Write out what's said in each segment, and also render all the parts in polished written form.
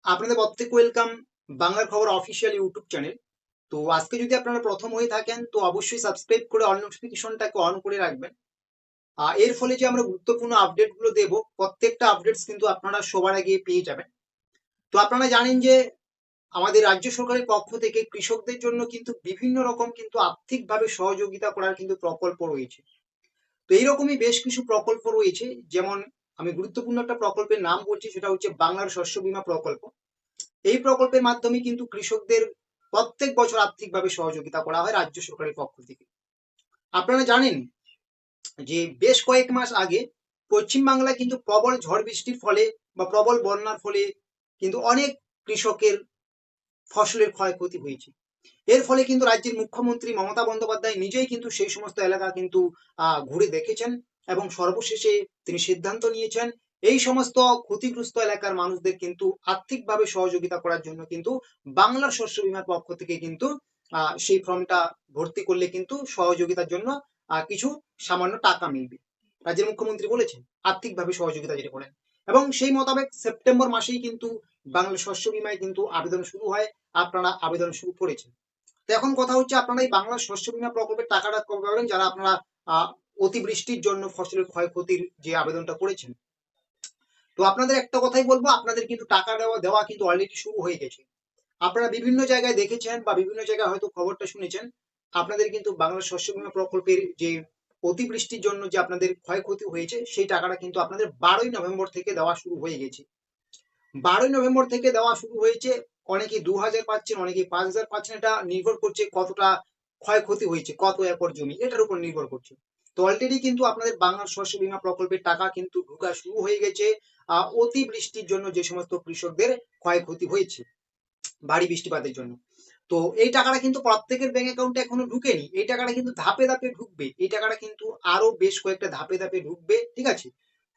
আপনাদের প্রত্যেক ওয়েলকাম বাংলার খবর অফিসিয়াল ইউটিউব চ্যানেল। তো আজকে যদি আপনারা প্রথম হয়ে থাকেন তো অবশ্যই সাবস্ক্রাইব করে অল নোটিফিকেশনটাকে অন করে রাখবেন। এর ফলে যে আমরা গুরুত্বপূর্ণ আপডেট গুলো দেবো প্রত্যেকটা আপডেটস কিন্তু আপনারা সবার আগে পেয়ে যাবেন। তো আপনারা জানেন যে আমাদের রাজ্য সরকারের পক্ষ থেকে কৃষকদের জন্য কিন্তু বিভিন্ন রকম কিন্তু আর্থিকভাবে সহযোগিতা করার কিন্তু প্রকল্প রয়েছে। তো এইরকমই বেশ কিছু প্রকল্প রয়েছে, যেমন আমি গুরুত্বপূর্ণ একটা প্রকল্পের নাম বলছি, সেটা হচ্ছে বাংলার শস্য বীমা প্রকল্প। এই প্রকল্পের মাধ্যমে কিন্তু কৃষকদের প্রত্যেক বছর আর্থিকভাবে সহযোগিতা করা হয় রাজ্য সরকারের পক্ষ থেকে। আপনারা জানেন যে বেশ কয়েক মাস আগে পশ্চিমবাংলায় কিন্তু প্রবল ঝড় বৃষ্টির ফলে বা প্রবল বন্যার ফলে কিন্তু অনেক কৃষকের ফসলের ক্ষয়ক্ষতি হয়েছে। এর ফলে কিন্তু রাজ্যের মুখ্যমন্ত্রী মমতা বন্দ্যোপাধ্যায় নিজেই কিন্তু সেই সমস্ত এলাকা কিন্তু ঘুরে দেখেছেন এবং সর্বশেষে তিনি সিদ্ধান্ত নিয়েছেন এই সমস্ত ক্ষতিগ্রস্ত এলাকার মানুষদের কিন্তু আর্থিকভাবে সহযোগিতা করার জন্য কিন্তু বাংলার শস্য বীমার পক্ষ থেকে কিন্তু সেই ফর্মটা ভর্তি করলে কিন্তু সহযোগিতার জন্য কিছু সামান্য টাকা মিলবে। রাজ্যের মুখ্যমন্ত্রী বলেছেন আর্থিকভাবে সহযোগিতা যেটা করেন, এবং সেই মোতাবেক সেপ্টেম্বর মাসেই কিন্তু বাংলা শস্য বীমায় কিন্তু আবেদন শুরু হয়। আপনারা আবেদন শুরু করেছেন। তো এখন কথা হচ্ছে আপনারা এই বাংলা শস্য বীমা প্রকল্পের টাকাটা কবে পাবেন, যারা আপনারা অতিবৃষ্টির জন্য ফসলের ক্ষয়ক্ষতির যে আবেদনটা করেছেন। তো আপনাদের একটা কথাই বলবো, আপনাদের কিন্তু টাকা দেওয়া দেওয়া কিন্তু অলরেডি শুরু হয়ে গেছে। আপনারা বিভিন্ন জায়গায় দেখেছেন বা বিভিন্ন জায়গায় হয়তো খবরটা শুনেছেন, আপনাদের কিন্তু বাংলা শস্য বীমা প্রকল্পের যে অতিবৃষ্টির জন্য যে আপনাদের ক্ষয়ক্ষতি হয়েছে সেই টাকাটা কিন্তু আপনাদের 12ই নভেম্বর থেকে দেওয়া শুরু হয়ে গেছে। 12ই নভেম্বর থেকে দেওয়া শুরু হয়েছে। অনেকে 2000 পাচ্ছেন, অনেকে 5000 পাচ্ছেন। এটা নির্ভর করছে কতটা ক্ষয়ক্ষতি হয়েছে, কত একর জমি, এটার উপর নির্ভর করছে। তো অলরেডি কিন্তু আপনাদের বাংলা শস্য বীমা প্রকল্পের টাকা কিন্তু ঢোকা শুরু হয়ে গেছে অতি বৃষ্টির জন্য যে সমস্ত কৃষকদের ক্ষয়ক্ষতি হয়েছে ভারী বৃষ্টিপাতের জন্য। তো এই টাকাটা কিন্তু প্রত্যেকের ব্যাংক অ্যাকাউন্টে এখনো ঢুকেনি, এই টাকাটা কিন্তু ধাপে ধাপে ঢুকবে, এই টাকাটা কিন্তু আরো বেশ কয়েকটা ধাপে ধাপে ঢুকবে, ঠিক আছে।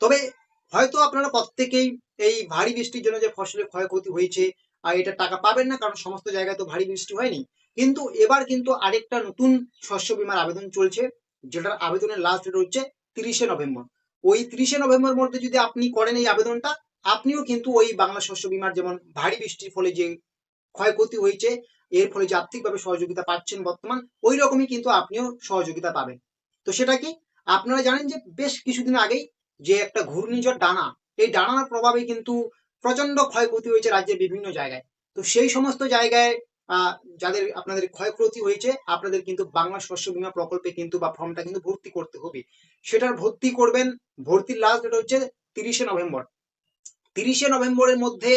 তবে হয়তো আপনারা প্রত্যেকেই এই ভারী বৃষ্টির জন্য যে ফসলের ক্ষয়ক্ষতি হয়েছে এটা টাকা পাবেন না, কারণ সমস্ত জায়গায় তো ভারী বৃষ্টি হয়নি। কিন্তু এবার কিন্তু আরেকটা নতুন শস্য বীমার আবেদন চলছে, যেটার আবেদনের লাস্ট ডেট হচ্ছে 30শে নভেম্বর। ওই 30শে নভেম্বর মধ্যে যদি আপনি করেন এই আবেদনটা, আপনিও কিন্তু ওই বাংলা শস্য বীমার, যেমন ভারী বৃষ্টির ফলে যে ক্ষয়ক্ষতি হয়েছে এর ফলে যে আর্থিকভাবে সহযোগিতা পাচ্ছেন বর্তমান, ওই রকমই কিন্তু আপনিও সহযোগিতা পাবেন। তো সেটা কি, আপনারা জানেন যে বেশ কিছুদিন আগেই যে একটা ঘূর্ণিঝড় ডানা, এই ডানার প্রভাবে কিন্তু প্রচন্ড ক্ষয়ক্ষতি হয়েছে রাজ্যের বিভিন্ন জায়গায়। তো সেই সমস্ত জায়গায় আহ যাদের আপনাদের ক্ষয়ক্ষতি হয়েছে, আপনাদের কিন্তু বাংলা শস্য বীমা প্রকল্পে কিন্তু বা ফর্মটা কিন্তু ভর্তি করতে হবে। সেটার ভর্তি করবেন, ভর্তির লাস্ট ডেট হচ্ছে 30শে নভেম্বর। 30শে নভেম্বরের মধ্যে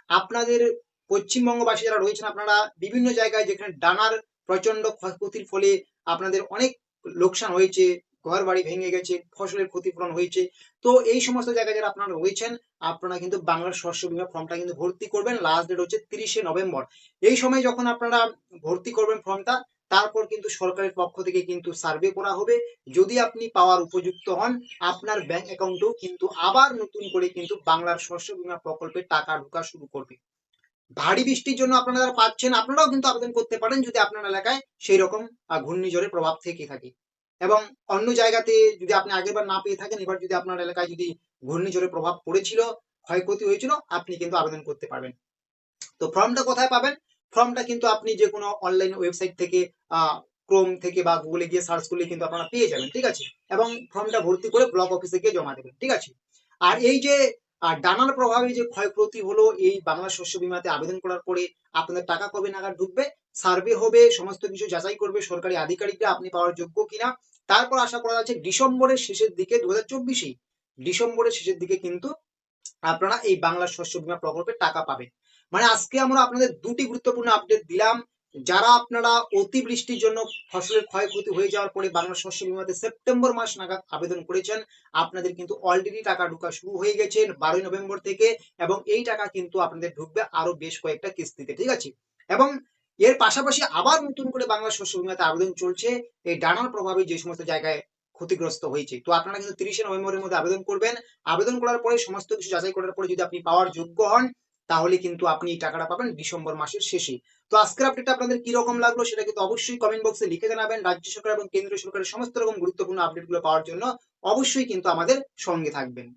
আপনাদের পশ্চিমবঙ্গবাসী যারা রয়েছেন, আপনারা বিভিন্ন জায়গায় যেখানে ডানার প্রচন্ড ক্ষয়ক্ষতির ফলে আপনাদের অনেক লোকসান হয়েছে, ঘর বাড়ি ভেঙে গেছে, ফসলের ক্ষতিপূরণ হয়েছে, তো এই সমস্ত জায়গায় যারা আপনারা রয়েছেন, আপনারা কিন্তু বাংলার শস্য বীমা ফর্মটা কিন্তু ভর্তি করবেন। লাস্ট ডেট হচ্ছে 30শে নভেম্বর। এই সময় যখন আপনারা ভর্তি করবেন ফর্মটা, তারপর কিন্তু সরকারের পক্ষ থেকে কিন্তু সার্ভে করা হবে। যদি আপনি পাওয়ার উপযুক্ত হন, আপনার ব্যাংক অ্যাকাউন্টেও কিন্তু আবার নতুন করে কিন্তু বাংলার শস্য বীমা প্রকল্পের টাকা ঢোকা শুরু করবে। ভারী বৃষ্টির জন্য আপনারা যারা পাচ্ছেন, আপনারাও কিন্তু আবেদন করতে পারেন যদি আপনার এলাকায় সেই রকম ঘূর্ণিঝড়ের প্রভাব থেকে থাকে। এবং অন্য জায়গাতে যদি আপনি আগেরবার না পেয়ে থাকেন, এবার যদি আপনার এলাকায় যদি ঘূর্ণিঝড়ের প্রভাব পড়েছিল, ক্ষয়ক্ষতি হয়েছিল, আপনি কিন্তু আবেদন করতে পারবেন। তো ফর্মটা কোথায় পাবেন? ফর্মটা কিন্তু আপনি যে কোনো অনলাইন ওয়েবসাইট থেকে ক্রোম থেকে বা গুগলে গিয়ে সার্চ করলে কিন্তু আপনারা পেয়ে যাবেন, ঠিক আছে। এবং ফর্মটা ভর্তি করে ব্লক অফিসে গিয়ে জমা দেবেন, ঠিক আছে। আর এই যে ডানার প্রভাবে যে ক্ষয়ক্ষতি হলো, এই বাংলা শস্য বীমাতে আবেদন করার পরে আপনাদের টাকা কবে নাগাদ ঢুকবে? সার্ভে হবে, সমস্ত কিছু যাচাই করবে সরকারি আধিকারিকরা আপনি পাওয়ার যোগ্য কিনা। তারপর আশা করা যাচ্ছে ডিসেম্বরের শেষের দিকে, 2024 ডিসেম্বরের শেষের দিকে কিন্তু আপনারা এই বাংলা শস্য বীমা প্রকল্পের টাকা পাবেন। মানে আজকে আমরা আপনাদের দুটি গুরুত্বপূর্ণ আপডেট দিলাম। যারা আপনারা অতিবৃষ্টির জন্য ফসলের ক্ষয়ক্ষতি হয়ে যাওয়ার পরে বাংলা শস্য বীমাতে সেপ্টেম্বর মাস নাগাদ আবেদন করেছেন, আপনাদের কিন্তু অলরেডি টাকা ঢোকা শুরু হয়ে গেছে 12ই নভেম্বর থেকে। এবং এই টাকা কিন্তু আপনাদের ঢুকবে আরো বেশ কয়েকটা কিস্তিতে, ঠিক আছে। এবং এর পাশাপাশি আবার নতুন করে বাংলা শস্য বীমাতে আবেদন চলছে এই ডানার প্রভাবে যে সমস্ত জায়গায় ক্ষতিগ্রস্ত হয়েছে। তো আপনারা কিন্তু 30শে নভেম্বরের মধ্যে আবেদন করবেন। আবেদন করার পরে সমস্ত কিছু যাচাই করার পরে যদি আপনি পাওয়ার যোগ্য হন, তাহলে কিন্তু আপনি এই টাকাটা পাবেন ডিসেম্বর মাসের শেষে। তো আজকের আপডেটটা আপনাদের কি রকম লাগলো সেটা কিন্তু অবশ্যই কমেন্ট বক্সে লিখে জানাবেন। রাজ্য সরকার এবং কেন্দ্রীয় সরকারের সমস্ত রকম গুরুত্বপূর্ণ আপডেটগুলো পাওয়ার জন্য অবশ্যই কিন্তু আমাদের সঙ্গে থাকবেন।